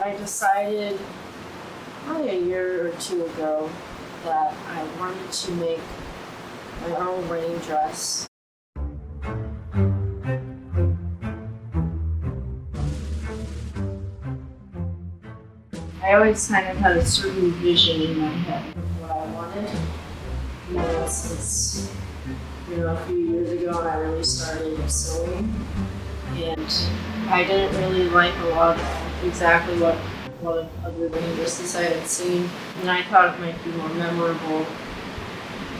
I decided probably a year or two ago that I wanted to make my own wedding dress. I always kind of had a certain vision in my head of what I wanted. You know, since a few years ago, and I really started sewing, and I didn't really like a lot of exactly what other wedding dresses I had seen, and I thought it might be more memorable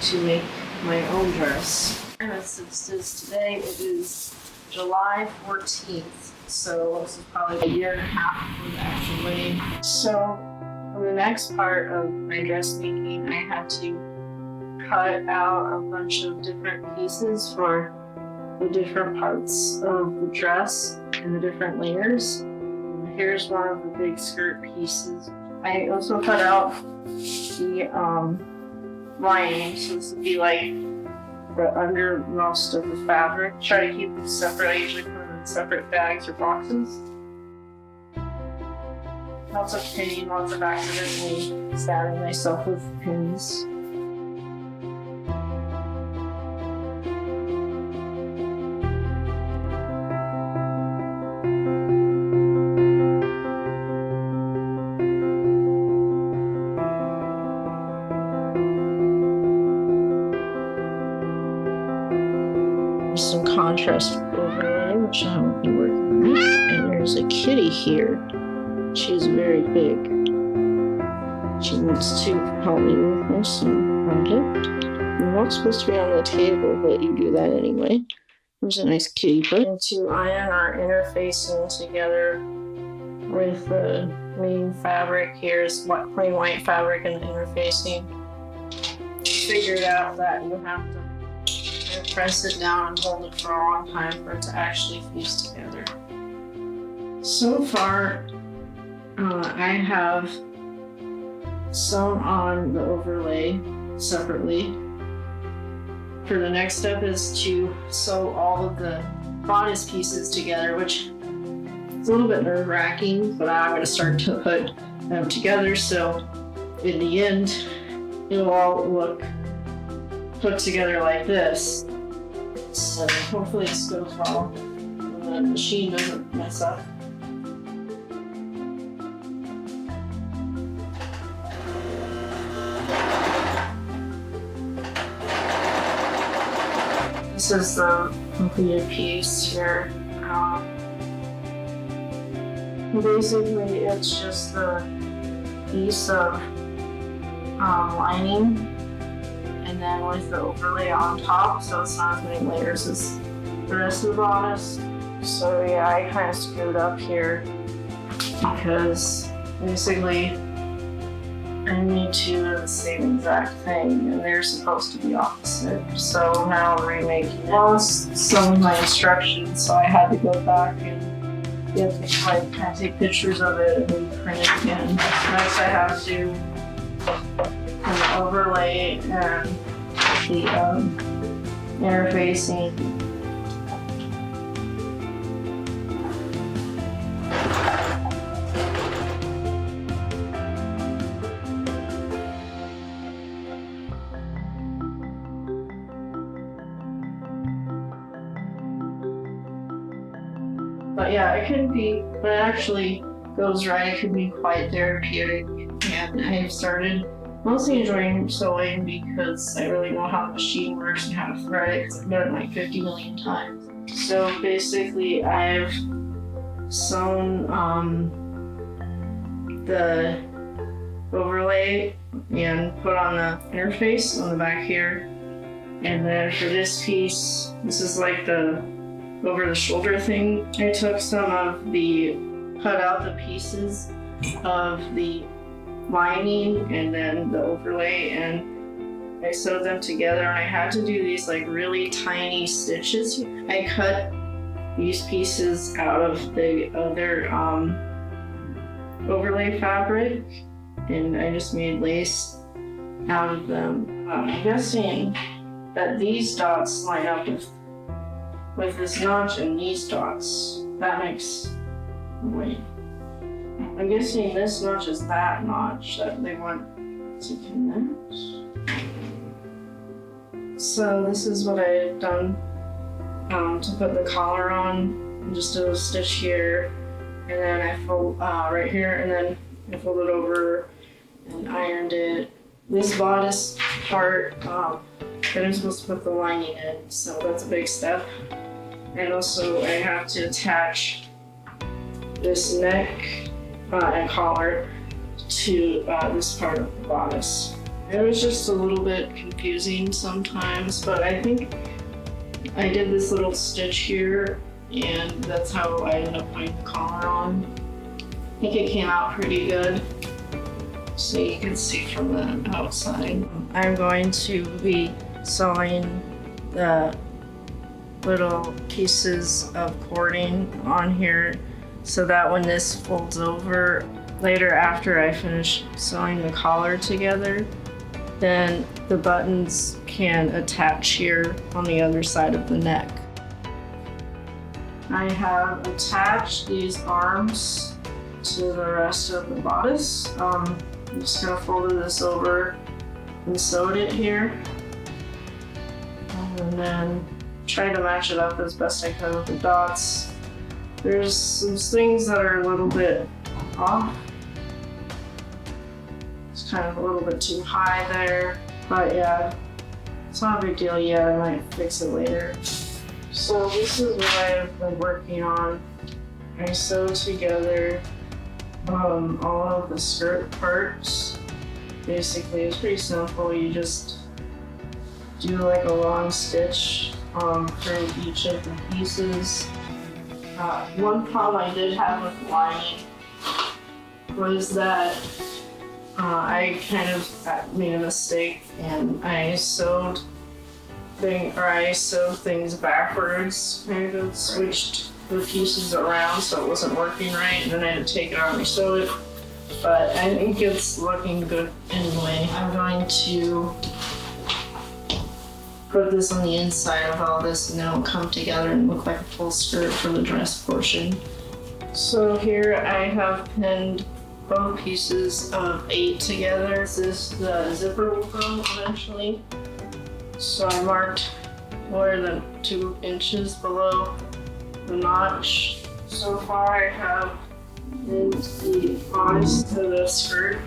to make my own dress. And as it is today, it is July 14th, so this is probably a year and a half before the actual wedding. So for the next part of my dressmaking, I had to cut out a bunch of different pieces for the different parts of the dress and the different layers. Here's one of the big skirt pieces. I also cut out the lining, so this would be like the undermost of the fabric. Try to keep them separate. I usually put them in separate bags or boxes. Lots of pinning, lots of accidentally stabbing myself with pins. Some contrast overlay, which I will be working with. And there's a kitty here. She's very big. She wants to help me with this project. You're not supposed to be on the table, but you do that anyway. There's a nice kitty butt. And to iron our interfacing together with the main fabric. Here's plain white fabric and the interfacing. Figured out that you have to press it down and hold it for a long time for it to actually fuse together. So far, I have sewn on the overlay separately. For the next step is to sew all of the bodice pieces together, which is a little bit nerve-wracking, but I'm going to start to put them together, so in the end, it'll all look put together like this. So hopefully this goes well and the machine doesn't mess up. This is the completed piece here. Basically it's just the piece of lining and then with the overlay on top, so it's not as many layers as the rest of the bodice. So yeah, I kind of screwed up here because basically I need to do the same exact thing and they're supposed to be opposite. So now I'm remaking it. I lost some of my instructions, so I had to go back and kind of take pictures of it and print it again. Next I have to overlay and the interfacing. But yeah, when it actually goes right, it can be quite therapeutic, and I've started mostly enjoying sewing because I really know how the machine works and how to thread it because I've done it like 50 million times. So basically I've sewn the overlay and put on the interface on the back here. And then for this piece, this is like the over the shoulder thing. I took cut out the pieces of the lining and then the overlay and I sewed them together, and I had to do these like really tiny stitches. I cut these pieces out of the other overlay fabric and I just made lace out of them. I'm guessing that these dots line up with this notch and these dots. That makes, wait, I'm guessing this notch is that notch that they want to connect. So this is what I've done to put the collar on. I just did a stitch here, and then I fold right here, and then I folded over and ironed it. This bodice part, then I'm supposed to put the lining in, so that's a big step. And also I have to attach this neck and collar to this part of the bodice. It was just a little bit confusing sometimes, but I think I did this little stitch here, and that's how I ended up putting the collar on. I think it came out pretty good, so you can see from the outside. I'm going to be sewing the little pieces of cording on here so that when this folds over later after I finish sewing the collar together, then the buttons can attach here on the other side of the neck. I have attached these arms to the rest of the bodice. I'm just gonna fold this over and sewed it here. And then try to match it up as best I can with the dots. There's some things that are a little bit off. It's kind of a little bit too high there, but yeah, it's not a big deal yet. I might fix it later. So this is what I've been working on. I sewed together all of the skirt parts. Basically, it's pretty simple. You just do like a long stitch through each of the pieces. One problem I did have with lining was that I kind of made a mistake, and I sewed things backwards, kind of switched the pieces around so it wasn't working right, and then I had to take it out and sew it. But I think it's looking good anyway. I'm going to put this on the inside of all this, and then it'll come together and look like a full skirt for the dress portion. So here I have pinned both pieces of 8 together. The zipper will go eventually. So I marked more than 2 inches below the notch. So far I have pinned the bodice to the skirt.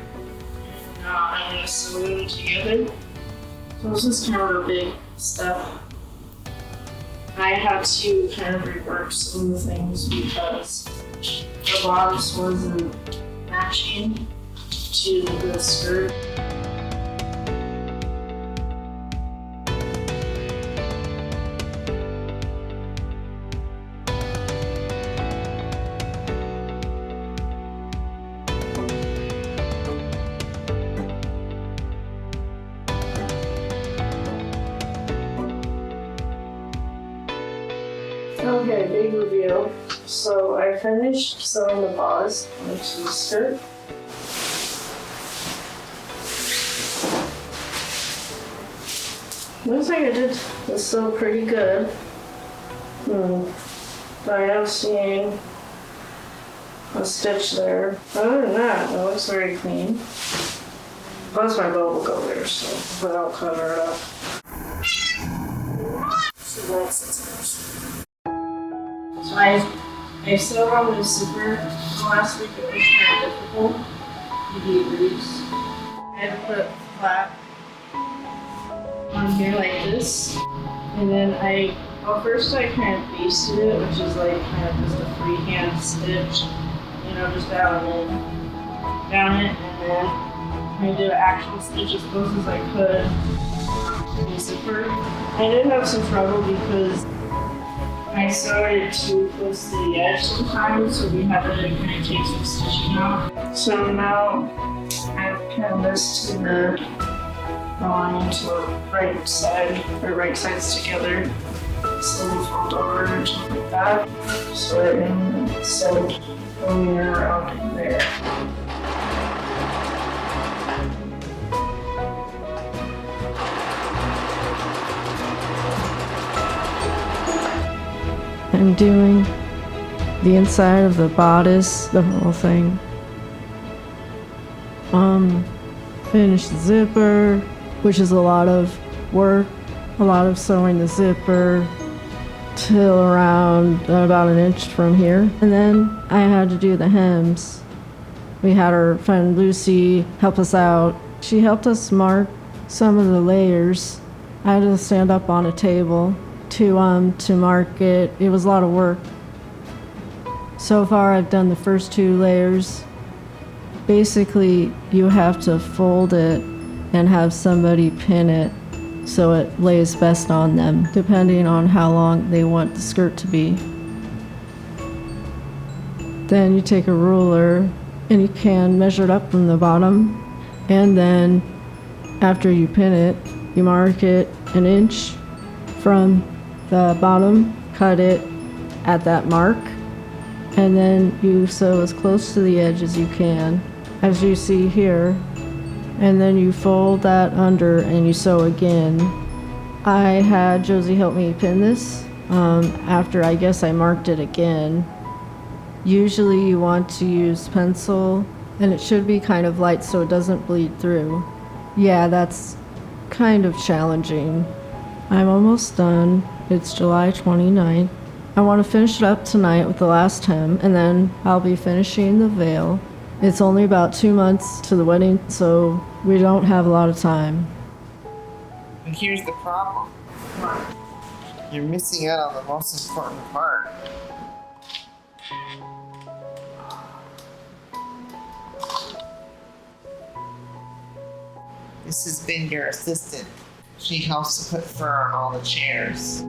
Now I'm going to sew them together. So this is kind of a big step. I had to kind of rework some of the things because the bodice wasn't matching to the skirt. Okay, big reveal. So I finished sewing the bodice onto the skirt. Looks like I did this sew pretty good. But I am seeing a stitch there. Other than that, it looks very clean. Plus my bow will go there, so but I'll cover it up. So that's the stitch. So I sewed on the zipper last week. It was kind of difficult to do grease. I had to put it flat on here like this, and then first I kind of basted it, which is like kind of just a freehand stitch, just down it, and then I did an actual stitch as close as I could in the zipper. I did have some trouble because I sewed it too close to the edge sometimes, so we had to kind of take some stitching out. So now I've pinned this to the line to the right side, or right sides together. So we fold over and something like that. So it sewed going around in there. I'm doing the inside of the bodice, the whole thing. Finish the zipper, which is a lot of work, a lot of sewing the zipper till around about an inch from here. And then I had to do the hems. We had our friend Lucy help us out. She helped us mark some of the layers. I had to stand up on a table to mark it. It was a lot of work. So far I've done the first 2 layers. Basically, you have to fold it and have somebody pin it so it lays best on them, depending on how long they want the skirt to be. Then you take a ruler and you can measure it up from the bottom, and then after you pin it, you mark it an inch from the bottom, cut it at that mark, and then you sew as close to the edge as you can, as you see here, and then you fold that under and you sew again. I had Josie help me pin this after I guess I marked it again. Usually you want to use pencil, and it should be kind of light so it doesn't bleed through. Yeah, that's kind of challenging. I'm almost done. It's July 29th. I want to finish it up tonight with the last hem, and then I'll be finishing the veil. It's only about 2 months to the wedding, so we don't have a lot of time. And here's the problem. You're missing out on the most important part. This has been your assistant. She helps to put fur on all the chairs.